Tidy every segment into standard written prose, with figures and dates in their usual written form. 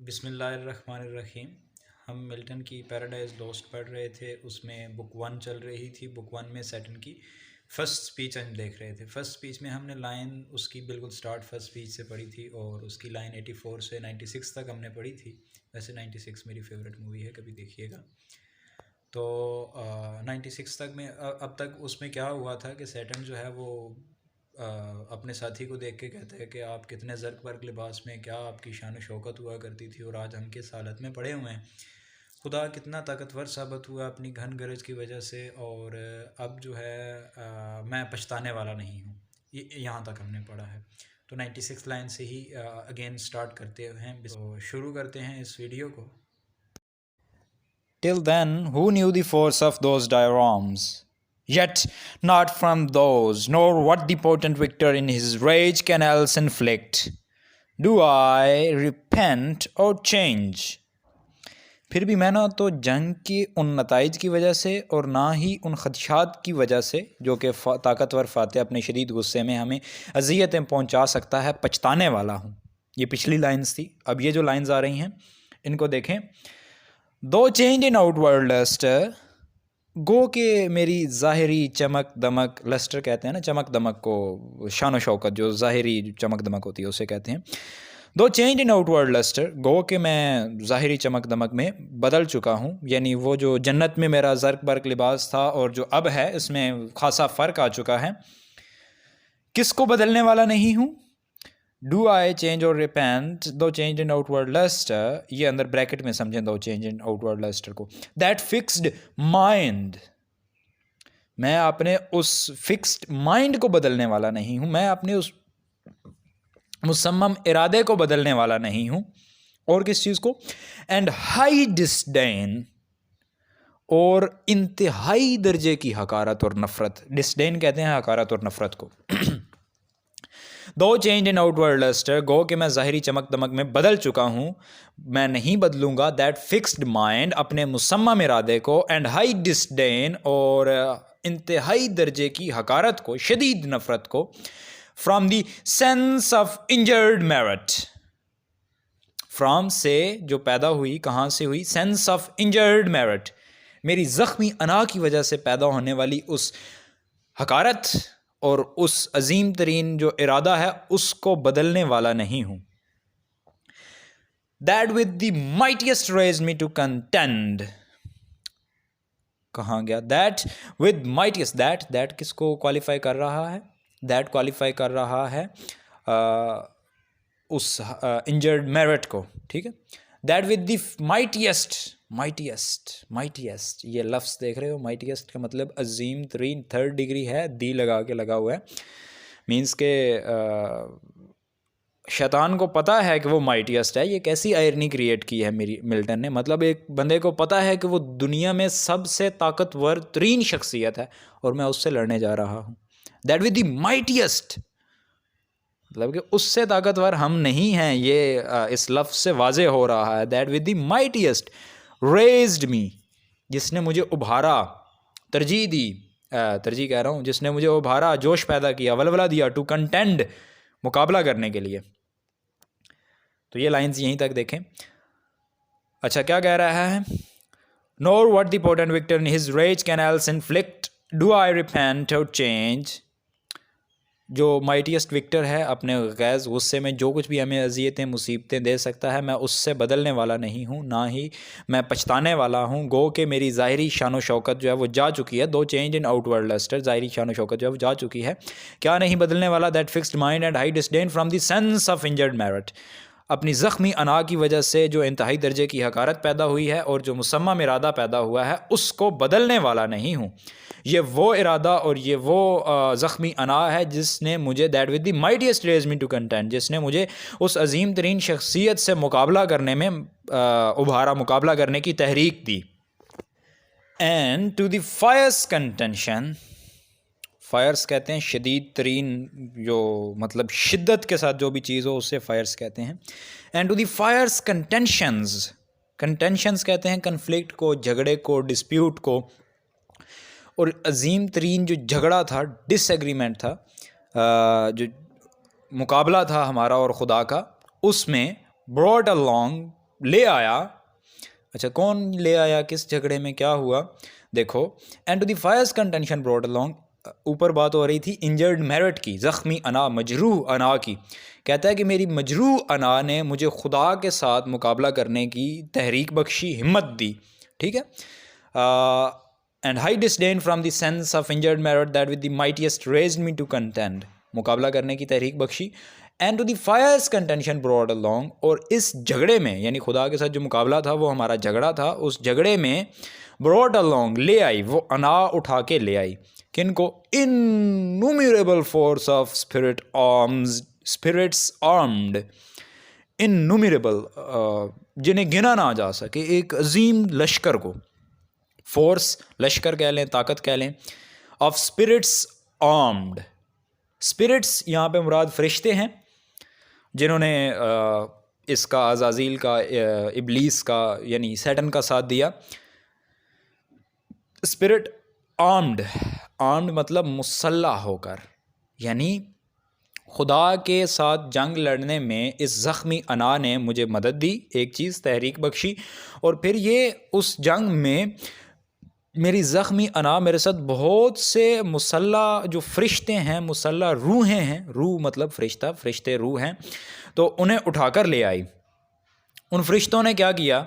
बिस्मिल्लाहिर्रहमानिर्रहीम। हम मिल्टन की पैराडाइज़ लॉस्ट पढ़ रहे थे। उसमें बुक 1 चल रही थी। बुक 1 में सैटन की फ़र्स्ट स्पीच हम देख रहे थे। फ़र्स्ट स्पीच में हमने लाइन उसकी बिल्कुल स्टार्ट फर्स्ट स्पीच से पढ़ी थी और उसकी लाइन 84 से 96 तक हमने पढ़ी थी। वैसे 96 मेरी फेवरेट मूवी है, कभी देखिएगा। तो 96 तक में अब तक उसमें क्या हुआ था कि सैटन जो है वो अपने साथी को देख के कहता है कि आप कितने ज़र्क बर्क लिबास में, क्या आपकी शान शौकत हुआ करती थी और आज हम किस हालत में पड़े हुए हैं। खुदा कितना ताकतवर साबित हुआ अपनी घन गरज की वजह से, और अब जो है मैं पछताने वाला नहीं हूँ। ये यहाँ तक हमने पढ़ा है। तो 96 लाइन से ही अगेन स्टार्ट करते हैं। तो शुरू करते हैं इस वीडियो को। Till then, who knew the force of those diagrams? Yet not from those, nor what the potent victor in his rage can else inflict. Do I repent or change? फिर भी मैं ना तो जंग के उन नताइज की वजह से और ना ही उन खदशात की वजह से जो कि ताकतवर फाते अपने शदीद गुस्से में हमें अजियतें पहुंचा सकता है, पछताने वाला हूँ। ये पिछली लाइन्स थी। अब ये जो लाइन्स आ रही हैं इनको देखें। दो चेंज इन आउटवर्ल्ड लस्टर, गो के मेरी ज़ाहिरी चमक दमक, लस्टर कहते हैं ना चमक दमक को, शान शौकत जो ज़ाहिरी चमक दमक होती है उसे कहते हैं। दो चेंज इन आउटवर्ल्ड लस्टर, गो के मैं ज़ाहिरी चमक दमक में बदल चुका हूँ, यानी वो जो जन्नत में मेरा ज़र्क बर्क लिबास था और जो अब है इसमें खासा फ़र्क आ चुका है। किसको बदलने वाला नहीं हूँ? डू आई चेंज और रिपेंट, दो चेंज इन आउटवर्ड लस्टर, ये अंदर ब्रैकेट में समझें दो चेंज इन आउटवर्ड लस्टर को। दैट फिक्स्ड माइंड, मैं अपने उस फिक्स्ड माइंड को बदलने वाला नहीं हूँ, मैं अपने उस मुसम्मम इरादे को बदलने वाला नहीं हूँ। और किस चीज़ को? एंड हाई डिस्डेन, और इंतहाई दर्जे की हकारत और नफ़रत। डिस्डेन कहते हैं हकारत और नफ़रत को। दो चेंज इन आउटवर्ड लस्टर, गो कि मैं ज़ाहिरी चमक दमक में बदल चुका हूँ, मैं नहीं बदलूँगा। दैट फिक्स्ड माइंड, अपने मुसम्मम इरादे को, एंड हाई डिस्डेन, और इंतहाई दर्जे की हकारत को, शदीद नफ़रत को। From the sense of injured merit, from से जो पैदा हुई, कहाँ से हुई? सेंस ऑफ इंजर्ड मेरिट, मेरी ज़ख्मी अना की वजह से पैदा होने वाली उस हकारत और उस अजीम तरीन जो इरादा है उसको बदलने वाला नहीं हूँ। That with the mightiest rage me to contend, कहाँ गया? दैट विद माइटिएस्ट, दैट किसको क्वालिफाई कर रहा है? दैट क्वालिफाई कर रहा है उस इंजर्ड मेरिट को, ठीक है। That with the mightiest, mightiest, ये लफ्ज़ देख रहे हो, माइटिएस्ट का मतलब अजीम तरीन, थर्ड डिग्री है, दी लगा के लगा हुआ है। मीन्स के शैतान को पता है कि वो माइटिएस्ट है। ये कैसी आयरनी क्रिएट की है मेरी मिल्टन ने, मतलब एक बंदे को पता है कि वो दुनिया में सबसे ताकतवर तरीन शख्सियत है और मैं उससे लड़ने जा रहा हूँ। दैट विद द माइटिएस्ट, मतलब कि उससे ताकतवर हम नहीं हैं, ये इस लफ्ज़ से वाज़े हो रहा है। That with the mightiest raised मी, जिसने मुझे उभारा, तरजीह दी, तरजीह कह रहा हूँ, जिसने मुझे उभारा, जोश पैदा किया, वलवला दिया, टू कंटेंड, मुकाबला करने के लिए। तो ये लाइंस यहीं तक देखें। अच्छा, क्या कह रहा है? Nor what the potent victor in his rage can else inflict, do I repent or change. जो माइटिएस्ट विक्टर है अपने गैज़ गुस्से में जो कुछ भी हमें अजियतें मुसीबतें दे सकता है, मैं उससे बदलने वाला नहीं हूँ, ना ही मैं पछताने वाला हूँ। गो के मेरी ज़ाहिरी शान शौकत जो है वो जा चुकी है। दो चेंज इन आउटवर्ड लस्टर, ज़ाहिरी शान शौकत जो है वो जा चुकी है। क्या नहीं बदलने वाला? That fixed mind and high disdain from the sense of injured merit, अपनी ज़ख्मी अना की वजह से जो इंतहाई दर्जे की हकारत पैदा हुई है और जो मुसम्मम इरादा पैदा हुआ है उसको बदलने वाला नहीं हूँ। ये वो इरादा और ये वो ज़ख्मी अना है जिसने मुझे, that with the mightiest rage me to content, जिसने मुझे उस अजीम तरीन शख्सियत से मुकाबला करने में उभारा, मुकाबला करने की तहरीक दी। And to the Fyers contention, fierce कहते हैं शदीद तरीन, जो मतलब शिद्दत के साथ जो भी चीज़ हो उससे फायर्स कहते हैं। And to the Fyers contentions, contentions कहते हैं कन्फ्लिक्ट को, झगड़े को, डिस्प्यूट को। और अजीम तरीन जो झगड़ा था, डिसएग्रीमेंट था, जो मुकाबला था हमारा और ख़ुदा का, उसमें ब्रॉट अलॉन्ग ले आया। अच्छा, कौन ले आया, किस झगड़े में क्या हुआ? देखो, and to the Fyers contention brought along, ऊपर बात हो रही थी इंजर्ड मेरिट की, ज़ख्मी अना, मजरूह अना की। कहता है कि मेरी मजरूह अना ने मुझे खुदा के साथ मुकाबला करने की तहरीक बख्शी, हिम्मत दी। ठीक है। And high disdain from the sense of injured merit that with the mightiest raised me to contend, मुकाबला करने की तहरीक बख्शी। And to the Fyers contention brought along, और इस झगड़े में, यानी खुदा के साथ जो मुकाबला था वो हमारा झगड़ा था, उस झगड़े में ब्रॉड अलोंग ले आई, वो अना उठा के ले आई। किनको? इननुमेरेबल फोर्स ऑफ स्पिरिट्स आर्म्ड, इननुमेरेबल, जिन्हें गिना ना जा सके, एक अजीम लश्कर को, फोर्स लश्कर कह लें, ताकत कह लें, ऑफ स्पिरिट्स आर्म्ड। स्पिरिट्स यहाँ पे मुराद फरिश्ते हैं जिन्होंने इसका, अज़ाज़ील का, इब्लीस का यानी सैटन का साथ दिया। स्पिरिट आर्म्ड, आर्म्ड मतलब मुसल्ला होकर, यानी खुदा के साथ जंग लड़ने में इस ज़ख्मी अना ने मुझे मदद दी, एक चीज़ तहरीक बख्शी। और फिर ये उस जंग में मेरी ज़ख्मी अना मेरे साथ बहुत से मुसल्ला जो फ़रिश्ते हैं, मुसल्ला रूहें हैं, रूह मतलब फ़रिश्ता, फ़रिश्ते रूह हैं, तो उन्हें उठाकर ले आई। उन फ़रिश्तों ने क्या किया?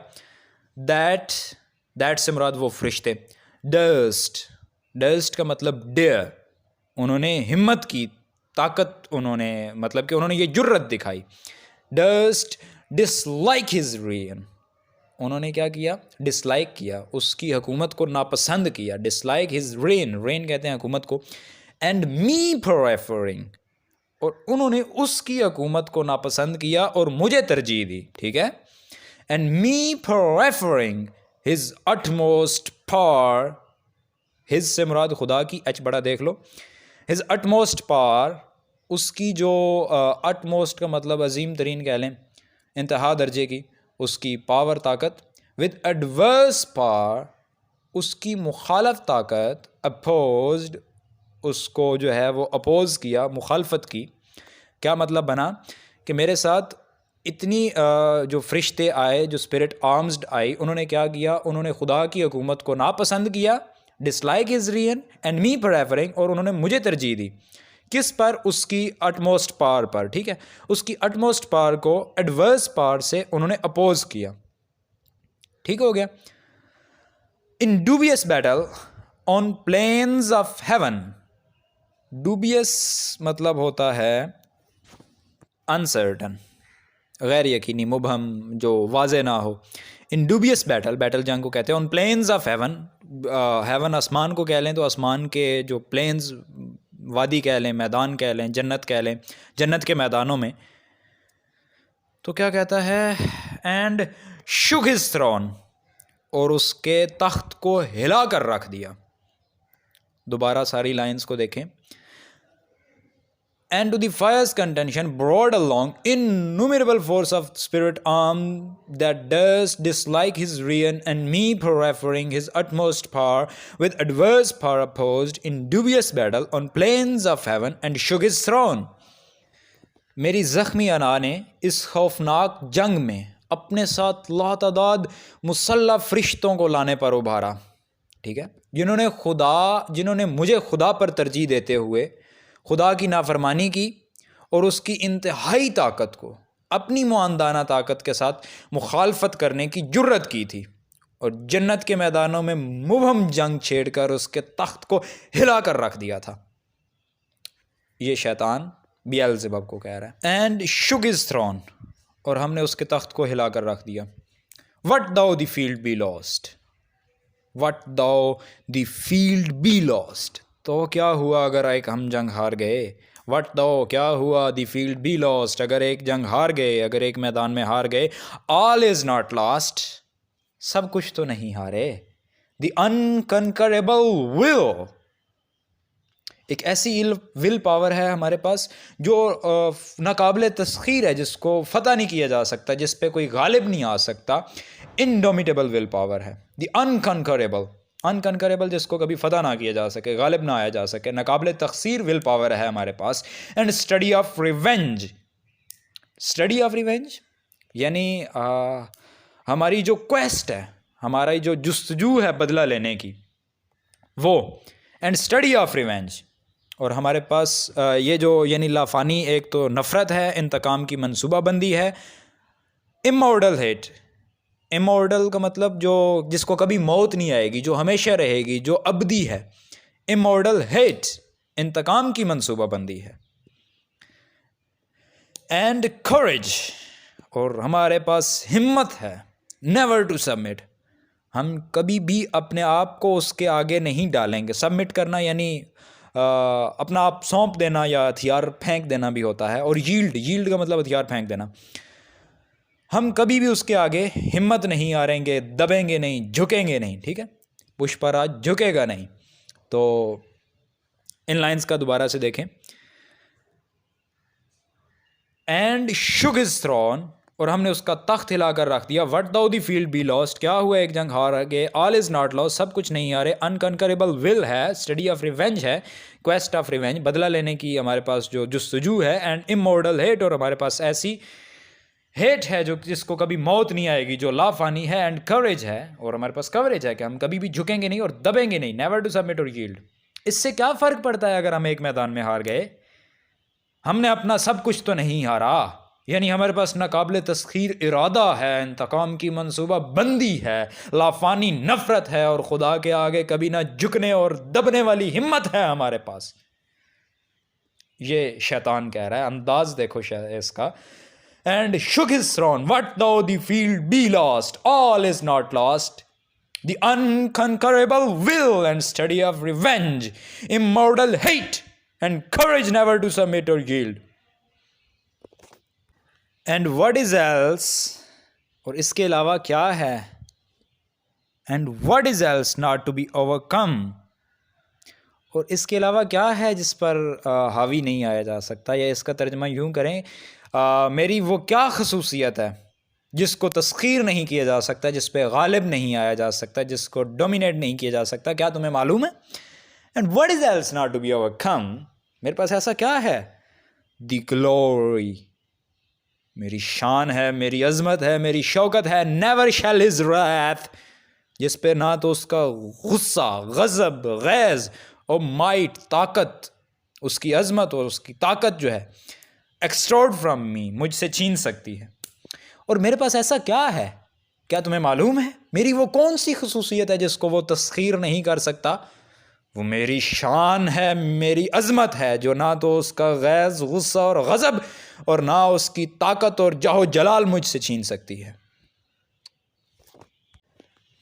दैट से मुराद वो फ़रिश्ते। डस्ट का मतलब डेयर, उन्होंने हिम्मत की, ताकत, उन्होंने मतलब कि उन्होंने ये जुर्रत दिखाई। डस्ट डिसलाइक हिज रेन, उन्होंने क्या किया? डिसलाइक किया, उसकी हुकूमत को नापसंद किया। डिसलाइक हिज रेन, रेन कहते हैं हुकूमत को। एंड मी प्रेफरिंग, और उन्होंने उसकी हुकूमत को नापसंद किया और मुझे तरजीह दी। ठीक है। And me preferring his utmost power, his से मुराद खुदा की, एच बड़ा देख लो, हिज अटमोस्ट पावर, उसकी जो अटमोस्ट का मतलब अजीम तरीन कह लें, इंतहा दर्जे की उसकी पावर, ताकत। विद एडवर्स पावर, उसकी मुखालफ ताकत। अपोज्ड, उसको जो है वो अपोज किया, मुखालफत की। क्या मतलब बना कि मेरे साथ इतनी जो फरिश्ते आए, जो स्पिरिट आर्म्स्ड आई, उन्होंने क्या किया? उन्होंने खुदा की हुकूमत को नापसंद किया, dislike his rayon, and me preferring, और उन्होंने मुझे तरजीह दी। किस पर? उसकी अटमोस्ट पावर पर। ठीक है। उसकी अटमोस्ट पावर को एडवर्स पावर से उन्होंने अपोज किया। ठीक हो गया। In dubious battle on plains of heaven, dubious मतलब होता है अनसर्टन, गैर यकीनी, मुबहम, जो वाज़े ना हो। इन डूबियस बैटल, बैटल जंग को कहते हैं। On plains of heaven, heaven आसमान को कह लें तो आसमान के जो प्लेन्स, वादी कह लें, मैदान कह लें, जन्नत कह लें, जन्नत के मैदानों में। तो क्या कहता है? एंड शुक हिज थ्रोन, और उसके तख्त को हिला कर रख दिया। दोबारा सारी लाइंस को देखें। And to the fire's contention brought along innumerable force of spirit arm that does dislike his reign, and me preferring his utmost power with adverse power opposed in dubious battle on plains of heaven, and shook his throne. मेरी ज़ख्मी अना ने इस खौफनाक जंग में अपने साथ लातादाद मुसल्लह फरिश्तों को लाने पर उभारा। ठीक है। जिन्होंने मुझे खुदा पर तरजीह देते हुए खुदा की नाफरमानी की और उसकी इंतहाई ताकत को अपनी मुआंदाना ताकत के साथ मुखालफत करने की जुर्रत की थी, और जन्नत के मैदानों में मुबहम जंग छेड़कर उसके तख्त को हिला कर रख दिया था। ये शैतान बेएल्ज़ेबब को कह रहा है। एंड शुक हिज थ्रोन, और हमने उसके तख्त को हिला कर रख दिया। What though the field be lost, what though the field be lost, तो क्या हुआ अगर एक हम जंग हार गए? वट दो, क्या हुआ? द फील्ड बी लॉस्ट, अगर एक जंग हार गए, अगर एक मैदान में हार गए। ऑल इज़ नॉट लॉस्ट, सब कुछ तो नहीं हारे। द अनकंकरेबल विल, एक ऐसी विल पावर है हमारे पास जो नाकाबिले तस्खीर है, जिसको फतह नहीं किया जा सकता, जिस पे कोई गालिब नहीं आ सकता। इनडोमिटेबल विल पावर है द अनकंकरेबल, अनकंकरेबल जिसको कभी फतह ना किया जा सके, गालिब ना आया जा सके, नाकाबिले तकसीर विल पावर है हमारे पास। And study of revenge, study of revenge यानी हमारी जो क्वेस्ट है, हमारा जो जुस्तजू है बदला लेने की, वो, एंड स्टडी ऑफ रिवेंज, और हमारे पास ये जो यानी लाफानी एक तो नफ़रत है, इंतकाम की मनसूबाबंदी है, इमॉर्टल हेट, इमॉर्टल का मतलब जो जिसको कभी मौत नहीं आएगी, जो हमेशा रहेगी, जो अबदी है, इमॉर्टल हेट इंतकाम की मनसूबाबंदी है, एंड करेज, और हमारे पास हिम्मत है, नेवर टू सबमिट, हम कभी भी अपने आप को उसके आगे नहीं डालेंगे। सबमिट करना यानी अपना आप सौंप देना या हथियार फेंक देना भी होता है, और यील्ड का मतलब हथियार फेंक देना। हम कभी भी उसके आगे हिम्मत नहीं हारेंगे, दबेंगे नहीं, झुकेंगे नहीं, ठीक है। पुष्पराज झुकेगा नहीं। तो इन लाइंस का दोबारा से देखें, एंड शुग इज थ्रोन, और हमने उसका तख्त हिलाकर रख दिया। What though the field be lost, क्या हुआ एक जंग हार गए। ऑल इज नॉट लॉस्ट, सब कुछ नहीं हारे। अनकनकरेबल विल है, स्टडी ऑफ रिवेंज है, क्वेस्ट ऑफ रिवेंज, बदला लेने की हमारे पास जो जुस्तजू है, एंड इमॉर्टल हेट, और हमारे पास ऐसी हेट है जो जिसको कभी मौत नहीं आएगी, जो लाफानी है, एंड कवरेज है, और हमारे पास कवरेज है कि हम कभी भी झुकेंगे नहीं और दबेंगे नहीं, never to submit or yield. इससे क्या फ़र्क पड़ता है अगर हम एक मैदान में हार गए? हमने अपना सब कुछ तो नहीं हारा, यानी हमारे पास नाकाबिले तस्खीर इरादा है, इंतकाम की मनसूबा बंदी है, लाफानी नफ़रत है, और खुदा के आगे कभी ना झुकने और दबने वाली हिम्मत है हमारे पास। ये शैतान कह रहा है, अंदाज देखो इसका। And shook his throne, what though the field be lost, all is not lost, the unconquerable will and study of revenge, immortal hate and courage never to submit or yield, and what is else, और इसके अलावा क्या है, and what is else not to be overcome, और इसके अलावा क्या है जिस पर हावी नहीं आया जा सकता, या इसका तर्जमा यूँ करें, मेरी वो क्या खसूसियत है जिसको तस्खीर नहीं किया जा सकता, जिस पे गालिब नहीं आया जा सकता, जिसको डोमिनेट नहीं किया जा सकता, क्या तुम्हें मालूम है? And what is else not to be overcome, मेरे पास ऐसा क्या है, द ग्लोरी, मेरी शान है, मेरी अजमत है, मेरी शौकत है, नेवर शैल हिज रैथ, जिस पे ना तो उसका गुस्सा, गज़ब, गैज़ और माइट, ताकत, उसकी अजमत और उसकी ताकत जो है एक्सट्रोड फ्रॉम मी, मुझसे छीन सकती है। और मेरे पास ऐसा क्या है, क्या तुम्हें मालूम है? मेरी वो कौन सी खसूसियत है जिसको वो तस्खीर नहीं कर सकता? वो मेरी शान है, मेरी अजमत है, जो ना तो उसका गैज़, गुस्सा और गज़ब, और ना उसकी ताकत और जाहो जलाल मुझसे छीन सकती है।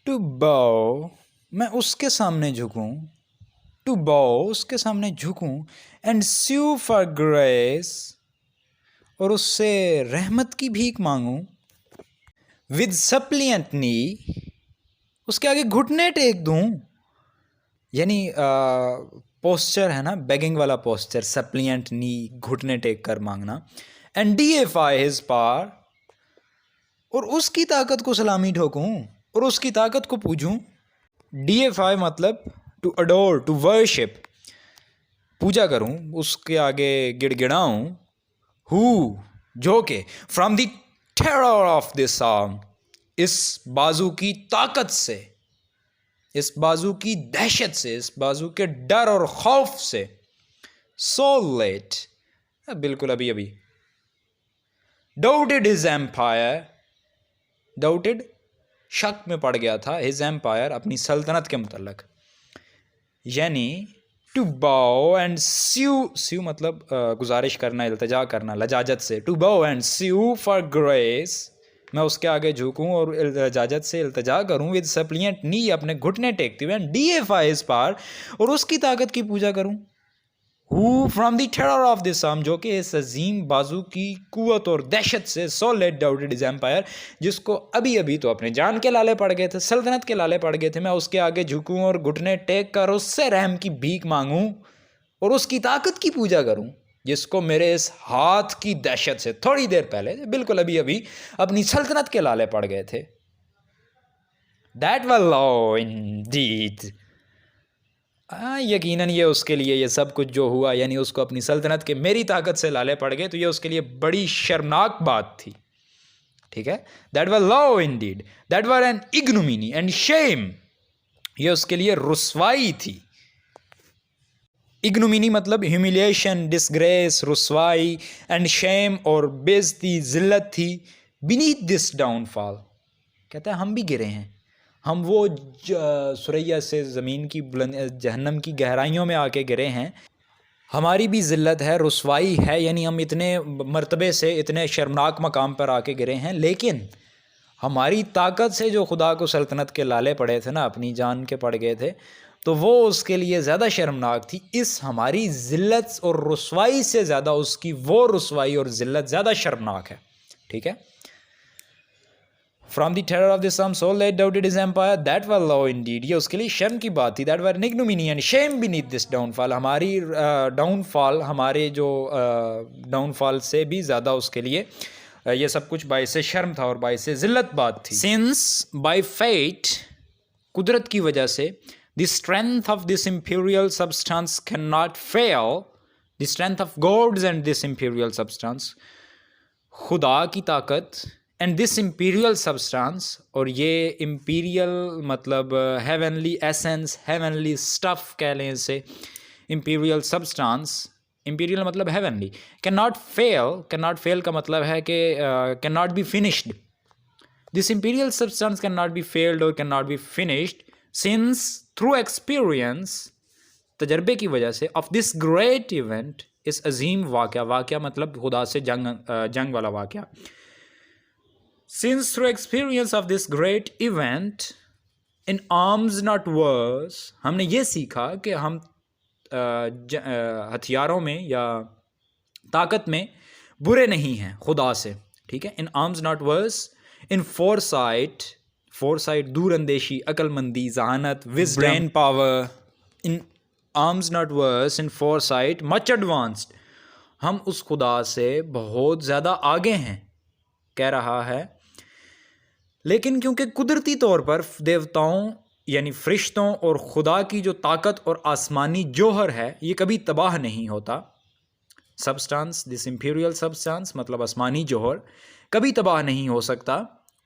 टू बाउ, मैं उसके सामने झुकूं, टू बाउ, उसके सामने झुकूं, एंड स्यू फॉर ग्रेस, और उससे रहमत की भीख मांगूं, विद सप्लियंट नी, उसके आगे घुटने टेक दूं, यानी पोस्चर है ना, बेगिंग वाला पोस्चर, सप्लियंट नी, घुटने टेक कर मांगना, एंड डीएफाई हिज पावर, और उसकी ताकत को सलामी ठोकूं और उसकी ताकत को पूजूं। डीएफाई मतलब टू अडोर, टू वर्शिप, पूजा करूं, उसके आगे गिड़गिड़ाऊं, हु, जो के, from the terror of this arm, इस बाजू की ताकत से, इस बाजू की दहशत से, इस बाजू के डर और खौफ से, सो लेट, बिल्कुल अभी अभी, डाउटेड हिज एम्पायर, डाउटेड शक में पड़ गया था, हिज एम्पायर, अपनी सल्तनत के मुतल्लक, यानी टू बाउ एंड स्यू, स्यू मतलब गुजारिश करना, इल्तिजा करना, लजाजत से, टू बाउ एंड स्यू फॉर ग्रेस, मैं उसके आगे झुकूं और इजाज़त से इल्तिजा करूं, विद सप्लियंट नी, अपने घुटने टेकते हुए, एंड डीएफाई हिज पावर, और उसकी ताकत की पूजा करूं, who from the terror of this arm, जो कि इस अजीम बाजू की कुवत और दहशत से, so late doubted his empire, जिसको अभी अभी तो अपने जान के लाले पड़ गए थे, सल्तनत के लाले पड़ गए थे, मैं उसके आगे झुकूं और घुटने टेक कर उससे रहम की भीख मांगूं और उसकी ताकत की पूजा करूं, जिसको मेरे इस हाथ की दहशत से थोड़ी देर पहले, बिल्कुल अभी अभी, अपनी सल्तनत के लाले पड़ गए थे। दैट वाज लव इंडीड, यकीनन ये उसके लिए, ये सब कुछ जो हुआ, यानी उसको अपनी सल्तनत के मेरी ताकत से लाले पड़ गए, तो ये उसके लिए बड़ी शर्मनाक बात थी। ठीक है, that were low Indeed, that were N ignominy and Shem, ये उसके लिए रुस्वाई थी। इग्नोमिनी मतलब ह्यूमिलिएशन, डिसग्रेस, रुस्वाई, एंड शेम और बेइज्जती, जिल्लत थी। बीनीथ दिस डाउनफॉल, कहता है हम भी गिरे हैं, हम वो सुरैया से ज़मीन की बुलंद जहन्नम की गहराइयों में आके गिरे हैं, हमारी भी ज़िल्लत है, रुस्वाई है, यानी हम इतने मर्तबे से इतने शर्मनाक मकाम पर आके गिरे हैं। लेकिन हमारी ताकत से जो खुदा को सल्तनत के लाले पड़े थे ना, अपनी जान के पड़ गए थे, तो वो उसके लिए ज़्यादा शर्मनाक थी। इस हमारी ज़िल्लत और रुस्वाई से ज़्यादा उसकी वो रुस्वाई और ज़िल्लत ज़्यादा शर्मनाक है, ठीक है। From the terror of the some soul that doubted his empire, that were low indeed, ये उसके लिए शर्म की बात थी। That were an ignominy and shame beneath this downfall, हमारी डाउनफॉल, हमारे जो डाउनफॉल से भी ज़्यादा उसके लिए ये सब कुछ बाइस शर्म था और बाइस ज़िल्लत बात थी। Since by fate, कुदरत की वजह से, the strength of this imperial substance cannot fail, the strength of gods and this imperial substance, खुदा की ताकत एंड दिस इम्पीरियल सब्सटेंस, और ये इम्पीरियल मतलब हेवनली एसेंस, हेवनली स्टफ़ कह लें इसे, इम्पीरियल सब्सटेंस, इम्पीरियल मतलब हेवनली, कैन नॉट फेल का मतलब है कि can not be finished, this imperial substance can not be failed और can not be finished, since through experience, तजर्बे की वजह से, ऑफ दिस ग्रेट इवेंट, इस अजीम वाक़या मतलब खुदा से जंग वाला वाक़या, since through experience of this great event in arms not words, हमने ये सीखा कि हम हथियारों में या ताकत में बुरे नहीं हैं खुदा से, ठीक है। in arms not words, in foresight दूरअंदेशी, अक्लमंदी, जहानत, wisdom, brain power, in arms not words, in foresight much advanced, हम उस खुदा से बहुत ज़्यादा आगे हैं, कह रहा है। लेकिन क्योंकि कुदरती तौर पर देवताओं यानी फरिश्तों और खुदा की जो ताकत और आसमानी जोहर है ये कभी तबाह नहीं होता, सब्सटेंस, दिस इम्पीरियल सब्सटेंस मतलब आसमानी जोहर कभी तबाह नहीं हो सकता।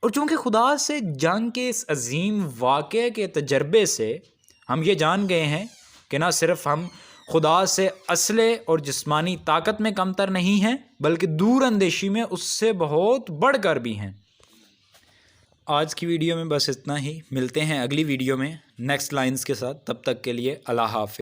और चूँकि खुदा से जंग के इस अजीम वाक़े के तजर्बे से हम ये जान गए हैं कि ना सिर्फ हम खुदा से असले और जिस्मानी ताकत में कमतर नहीं हैं, बल्कि दूर अंदेशी में उससे बहुत बढ़कर भी हैं। आज की वीडियो में बस इतना ही, मिलते हैं अगली वीडियो में नेक्स्ट लाइंस के साथ, तब तक के लिए अल्लाह हाफ़िज़।